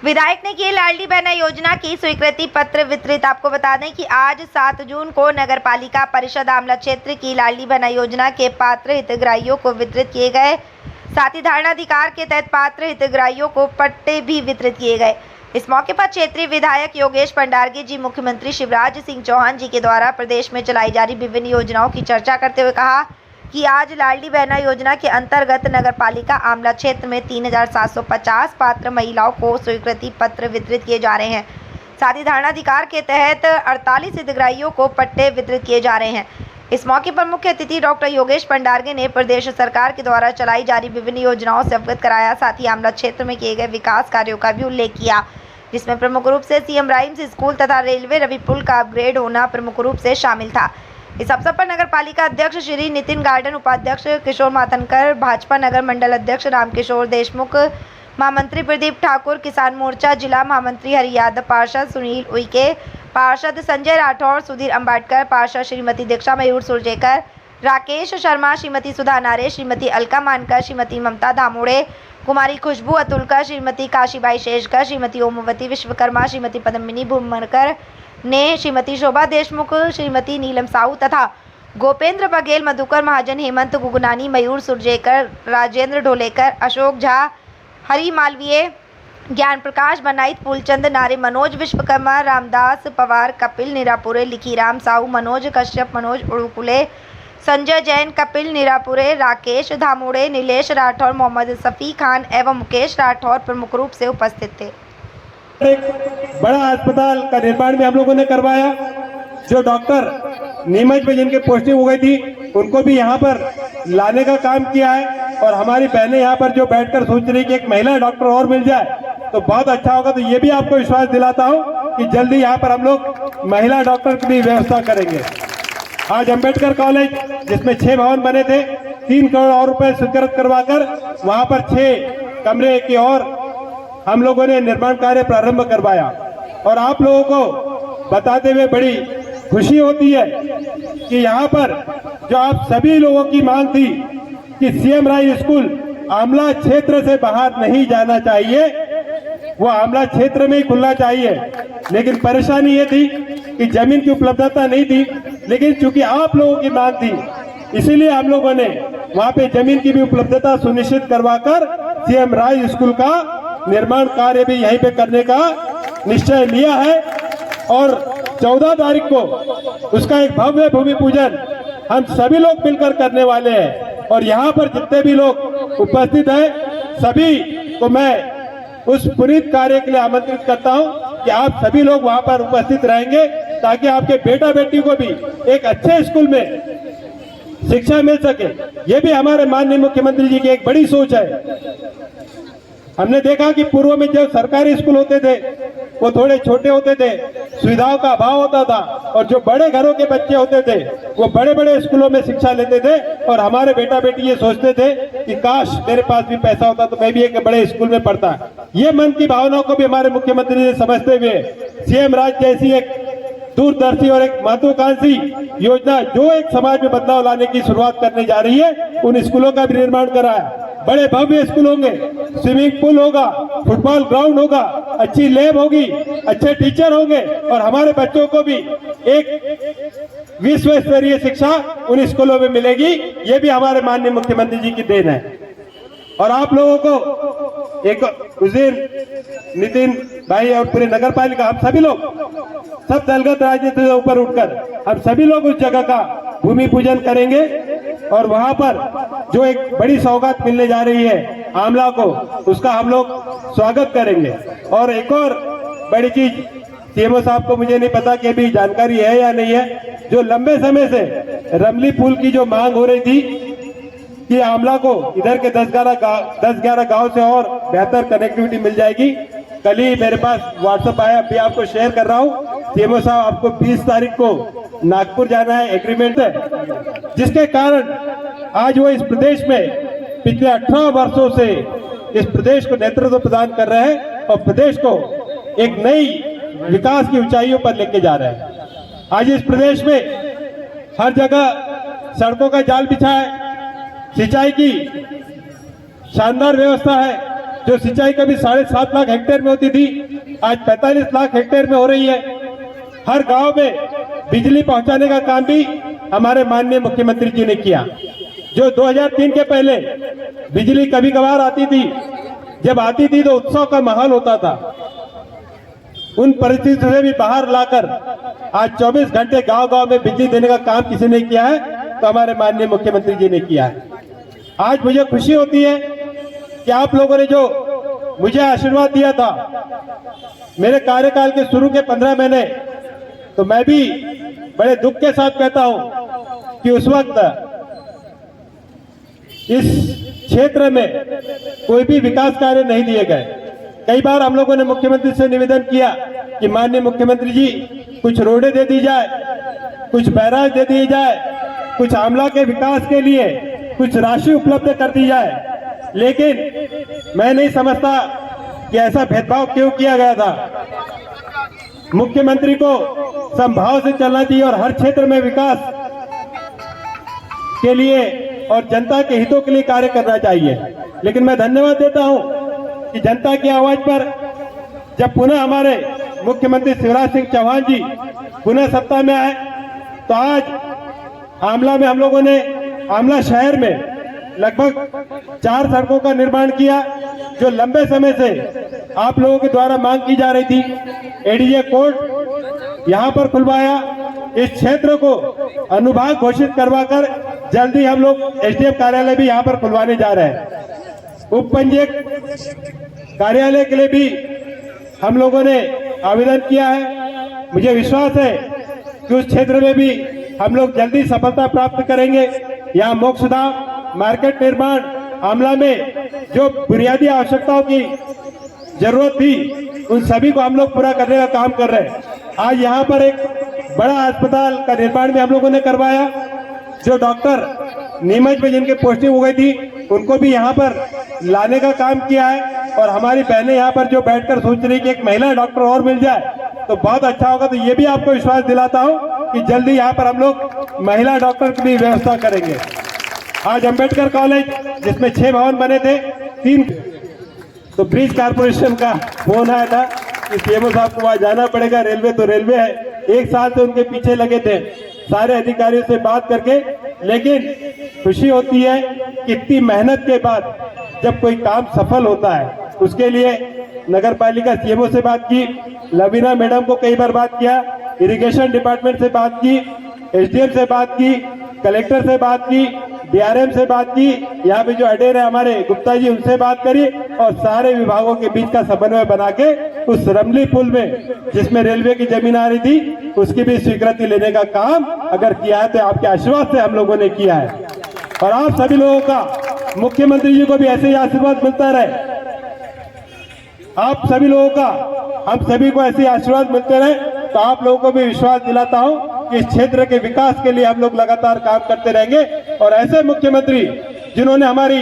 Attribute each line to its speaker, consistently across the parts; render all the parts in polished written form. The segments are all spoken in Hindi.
Speaker 1: विधायक ने की लाडली बहना योजना की स्वीकृति पत्र वितरित। आपको बता दें कि आज 7 जून को नगर पालिका परिषद आमला क्षेत्र की लाडली बहना योजना के पात्र हितग्राहियों को वितरित किए गए। साथ ही धारणाधिकार के तहत पात्र हितग्राहियों को पट्टे भी वितरित किए गए। इस मौके पर क्षेत्रीय विधायक योगेश पंडारगे जी मुख्यमंत्री शिवराज सिंह चौहान जी के द्वारा प्रदेश में चलाई जा रही विभिन्न योजनाओं की चर्चा करते हुए कहा कि आज लाडली बहना योजना के अंतर्गत नगर पालिका आमला क्षेत्र में 3750 पात्र महिलाओं को स्वीकृति पत्र वितरित किए जा रहे हैं। साथ ही धारणाधिकार के तहत 48 हितग्राहियों को पट्टे वितरित किए जा रहे हैं। इस मौके पर मुख्य अतिथि डॉक्टर योगेश पंडारगे ने प्रदेश सरकार के द्वारा चलाई जा रही विभिन्न योजनाओं से अवगत कराया। साथ ही आमला क्षेत्र में किए गए विकास कार्यों का भी उल्लेख किया, जिसमें प्रमुख रूप से सीएम राइम्स स्कूल तथा रेलवे रवि पुल का अपग्रेड होना प्रमुख रूप से शामिल था। इस अवसर पर नगर पालिका अध्यक्ष श्री नितिन गार्डन, उपाध्यक्ष किशोर मातनकर, भाजपा नगर मंडल अध्यक्ष रामकिशोर देशमुख, महामंत्री प्रदीप ठाकुर, किसान मोर्चा जिला महामंत्री हरि यादव, पार्षद सुनील उइके, पार्षद संजय राठौर, सुधीर अंबाटकर, पार्षद श्रीमती दीक्षा मयूर सुरजेकर, राकेश शर्मा, श्रीमती सुधा नारे, श्रीमती अलका मानकर, श्रीमती ममता धामोड़े, कुमारी खुशबू अतुलकर, श्रीमती काशीबाई शेषकर, श्रीमती ओमवती विश्वकर्मा, श्रीमती पद्मिनी भूमरकर ने, श्रीमती शोभा देशमुख, श्रीमती नीलम साहू तथा गोपेंद्र बघेल, मधुकर महाजन, हेमंत गुगनानी, मयूर सुरजेकर, राजेंद्र ढोलेकर, अशोक झा, हरि मालवीय, ज्ञान प्रकाश बनाइत, फूलचंद नारे, मनोज विश्वकर्मा, रामदास पवार, कपिल निरापुरे, लिखीराम साहू, मनोज कश्यप, मनोज उड़ुकुले, संजय जैन, कपिल निरापुरे, राकेश धामोड़े, नीलेश राठौर, मोहम्मद सफ़ी खान एवं मुकेश राठौर प्रमुख रूप से उपस्थित थे।
Speaker 2: एक बड़ा अस्पताल का निर्माण भी हम लोगों ने करवाया। जो डॉक्टर नीमच में जिनकी पोस्टिंग हो गई थी उनको भी यहाँ पर लाने का काम किया है। और हमारी बहनें यहाँ पर जो बैठकर सोच रही कि एक महिला डॉक्टर और मिल जाए तो बहुत अच्छा होगा। तो ये भी आपको विश्वास दिलाता हूँ कि जल्दी यहाँ पर हम लोग महिला डॉक्टर की भी व्यवस्था करेंगे। आज अंबेडकर कॉलेज जिसमें 6 भवन बने थे, 3 करोड़ और रुपए स्वीकृत करवाकर वहाँ पर 6 कमरे की और हम लोगों ने निर्माण कार्य प्रारंभ करवाया। और आप लोगों को बताते हुए बड़ी खुशी होती है कि यहाँ पर जो आप सभी लोगों की मांग थी कि सीएम राय स्कूल आमला क्षेत्र से बाहर नहीं जाना चाहिए, वो आमला क्षेत्र में ही खुलना चाहिए। लेकिन परेशानी ये थी कि जमीन की उपलब्धता नहीं थी, लेकिन चूंकि आप लोगों की मांग थी इसीलिए हम लोगों ने वहाँ पे जमीन की भी उपलब्धता सुनिश्चित करवाकर सीएम राय स्कूल का निर्माण कार्य भी यहीं पे करने का निश्चय लिया है। और 14 तारीख को उसका एक भव्य भूमि पूजन हम सभी लोग मिलकर करने वाले हैं। और यहाँ पर जितने भी लोग उपस्थित हैं सभी को मैं उस पुनीत कार्य के लिए आमंत्रित करता हूँ कि आप सभी लोग वहाँ पर उपस्थित रहेंगे ताकि आपके बेटा बेटी को भी एक अच्छे स्कूल में शिक्षा मिल सके। ये भी हमारे माननीय मुख्यमंत्री जी की एक बड़ी सोच है। हमने देखा कि पूर्व में जो सरकारी स्कूल होते थे वो थोड़े छोटे होते थे, सुविधाओं का अभाव होता था, और जो बड़े घरों के बच्चे होते थे वो बड़े बड़े स्कूलों में शिक्षा लेते थे। और हमारे बेटा बेटी ये सोचते थे कि काश मेरे पास भी पैसा होता तो मैं भी एक बड़े स्कूल में पढ़ता। ये मन की भावनाओं को भी हमारे मुख्यमंत्री जी समझते हुए सीएम राज जैसी एक दूरदर्शी और एक महत्वाकांक्षी योजना जो एक समाज में बदलाव लाने की शुरुआत करने जा रही है, उन स्कूलों का भी निर्माण कराया। बड़े भव्य स्कूल होंगे, स्विमिंग पूल होगा, फुटबॉल ग्राउंड होगा, अच्छी लैब होगी, अच्छे टीचर होंगे और हमारे बच्चों को भी एक विश्व स्तरीय शिक्षा उन स्कूलों में मिलेगी। ये भी हमारे माननीय मुख्यमंत्री जी की देन है। और आप लोगों को एक उस दिन नितिन भाई और पूरे नगर पालिका हम सभी लोग सब दलगत राजनीति से ऊपर उठकर हम सभी लोग उस जगह का भूमि पूजन करेंगे। और वहां पर जो एक बड़ी सौगात मिलने जा रही है आमला को, उसका हम लोग स्वागत करेंगे। और एक और बड़ी चीज सीएमओ साहब को मुझे नहीं पता कि अभी जानकारी है या नहीं है, जो लंबे समय से रमली पुल की जो मांग हो रही थी कि आमला को इधर के 10-11 गांव से और बेहतर कनेक्टिविटी मिल जाएगी। कल ही मेरे पास व्हाट्सएप आया, अभी आपको शेयर कर रहा हूँ। सीएमओ साहब आपको 20 तारीख को नागपुर जाना है, एग्रीमेंट है, जिसके कारण आज वो इस प्रदेश में पिछले 18 वर्षों से इस प्रदेश को नेतृत्व प्रदान कर रहे हैं और प्रदेश को एक नई विकास की ऊंचाइयों पर लेके जा रहे हैं। आज इस प्रदेश में हर जगह सड़कों का जाल बिछा है, सिंचाई की शानदार व्यवस्था है, जो सिंचाई कभी 7.5 लाख हेक्टेयर में होती थी, आज 45 लाख हेक्टेयर में हो रही है। हर गांव में बिजली पहुंचाने का काम भी हमारे माननीय मुख्यमंत्री जी ने किया। जो 2003 के पहले बिजली कभी कभार आती थी, जब आती थी तो उत्सव का माहौल होता था, उन परिस्थितियों से भी बाहर लाकर आज 24 घंटे गांव-गांव में बिजली देने का काम किसी ने किया है तो हमारे माननीय मुख्यमंत्री जी ने किया है। आज मुझे खुशी होती है कि आप लोगों ने जो मुझे आशीर्वाद दिया था मेरे कार्यकाल के शुरू के 15 महीने, तो मैं भी बड़े दुख के साथ कहता हूं कि उस वक्त इस क्षेत्र में कोई भी विकास कार्य नहीं दिए गए। कई बार हम लोगों ने मुख्यमंत्री से निवेदन किया कि माननीय मुख्यमंत्री जी कुछ रोडें दे दी जाए, कुछ बैराज दे दिए जाए, कुछ आमला के विकास के लिए कुछ राशि उपलब्ध कर दी जाए, लेकिन मैं नहीं समझता कि ऐसा भेदभाव क्यों किया गया था। मुख्यमंत्री को समभाव से चलना चाहिए और हर क्षेत्र में विकास के लिए और जनता के हितों के लिए कार्य करना चाहिए। लेकिन मैं धन्यवाद देता हूं कि जनता की आवाज पर जब पुनः हमारे मुख्यमंत्री शिवराज सिंह चौहान जी पुनः सत्ता में आए तो आज आमला में हम लोगों ने आमला शहर में लगभग 4 सड़कों का निर्माण किया, जो लंबे समय से आप लोगों के द्वारा मांग की जा रही थी। एडीजे कोर्ट यहां पर खुलवाया। इस क्षेत्र को अनुभाग घोषित करवाकर जल्दी हम लोग एसडीएम कार्यालय भी यहां पर खुलवाने जा रहे हैं। उप पंजीयक कार्यालय के लिए भी हम लोगों ने आवेदन किया है। मुझे विश्वास है कि उस क्षेत्र में भी हम लोग जल्दी सफलता प्राप्त करेंगे। यहाँ मोक्षधाम, मार्केट निर्माण, आमला में जो बुनियादी आवश्यकताओं की जरूरत थी उन सभी को हम लोग पूरा करने का काम कर रहे हैं। आज यहाँ पर एक बड़ा अस्पताल का निर्माण भी हम लोगों ने करवाया। जो डॉक्टर नीमच में जिनके पोस्टिंग हो गई थी उनको भी यहाँ पर लाने का काम किया है। और हमारी बहनें यहाँ पर जो बैठकर सोच रही कि एक महिला डॉक्टर और मिल जाए तो बहुत अच्छा होगा, तो ये भी आपको विश्वास दिलाता हूँ कि जल्दी यहाँ पर हम लोग महिला डॉक्टर की भी व्यवस्था करेंगे। आज अंबेडकर कॉलेज जिसमें 6 भवन बने थे, 3 तो ब्रिज कारपोरेशन का फोन आया था कि सीएमओ साहब को वहां जाना पड़ेगा। रेलवे तो रेलवे है, 1 साल से उनके पीछे लगे थे सारे अधिकारियों से बात करके। लेकिन खुशी होती है कि इतनी मेहनत के बाद जब कोई काम सफल होता है, उसके लिए नगर पालिका सीएमओ से बात की, लवीना मैडम को कई बार बात किया, इरिगेशन डिपार्टमेंट से बात की, एसडीएम से बात की, कलेक्टर से बात की, डीआरएम से बात की, यहाँ पे जो अडेर है हमारे गुप्ता जी उनसे बात करी और सारे विभागों के बीच का समन्वय बना के उस रमली पुल में जिसमें रेलवे की जमीन आ रही थी उसकी भी स्वीकृति लेने का काम अगर किया है तो आपके आशीर्वाद से हम लोगों ने किया है। और आप सभी लोगों का, मुख्यमंत्री जी को भी ऐसे ही आशीर्वाद मिलता रहे। आप सभी लोगों का, हम सभी को ऐसे आशीर्वाद मिलते रहे तो आप लोगों को भी विश्वास दिलाता हूं कि इस क्षेत्र के विकास के लिए हम लोग लगातार काम करते रहेंगे। और ऐसे मुख्यमंत्री जिन्होंने हमारी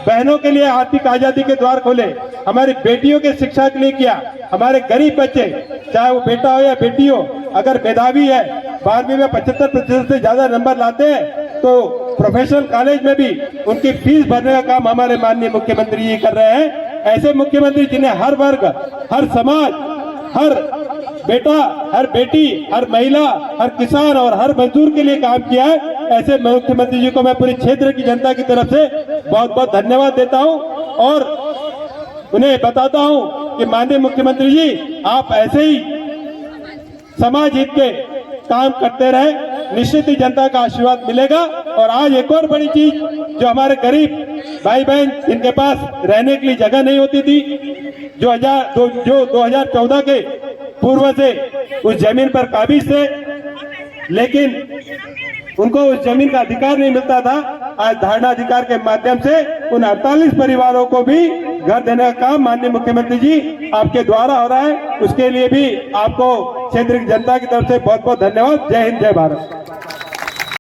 Speaker 2: बहनों के लिए आर्थिक आजादी के द्वार खोले, हमारी बेटियों के शिक्षा के लिए किया, हमारे गरीब बच्चे चाहे वो बेटा हो या बेटी हो अगर मेधावी है, 12वीं में 75% से ज्यादा नंबर लाते हैं तो प्रोफेशनल कॉलेज में भी उनकी फीस भरने का काम हमारे माननीय मुख्यमंत्री जी कर रहे हैं। ऐसे मुख्यमंत्री जिन्हें हर वर्ग, हर समाज, हर बेटा, हर बेटी, हर महिला, हर किसान और हर मजदूर के लिए काम किया है, ऐसे मुख्यमंत्री जी को मैं पूरे क्षेत्र की जनता की तरफ से बहुत बहुत धन्यवाद देता हूं और उन्हें बताता हूं कि माननीय मुख्यमंत्री जी आप ऐसे ही समाज हित के काम करते रहे, निश्चित ही जनता का आशीर्वाद मिलेगा। और आज एक और बड़ी चीज, जो हमारे गरीब भाई बहन जिनके पास रहने के लिए जगह नहीं होती थी, जो 2014 के पूर्व से उस जमीन पर काबिज थे लेकिन उनको उस जमीन का अधिकार नहीं मिलता था, आज धारणा अधिकार के माध्यम से उन 48 परिवारों को भी घर देने का काम माननीय मुख्यमंत्री जी आपके द्वारा हो रहा है। उसके लिए भी आपको क्षेत्र की जनता की तरफ से बहुत बहुत धन्यवाद। जय हिंद, जय भारत।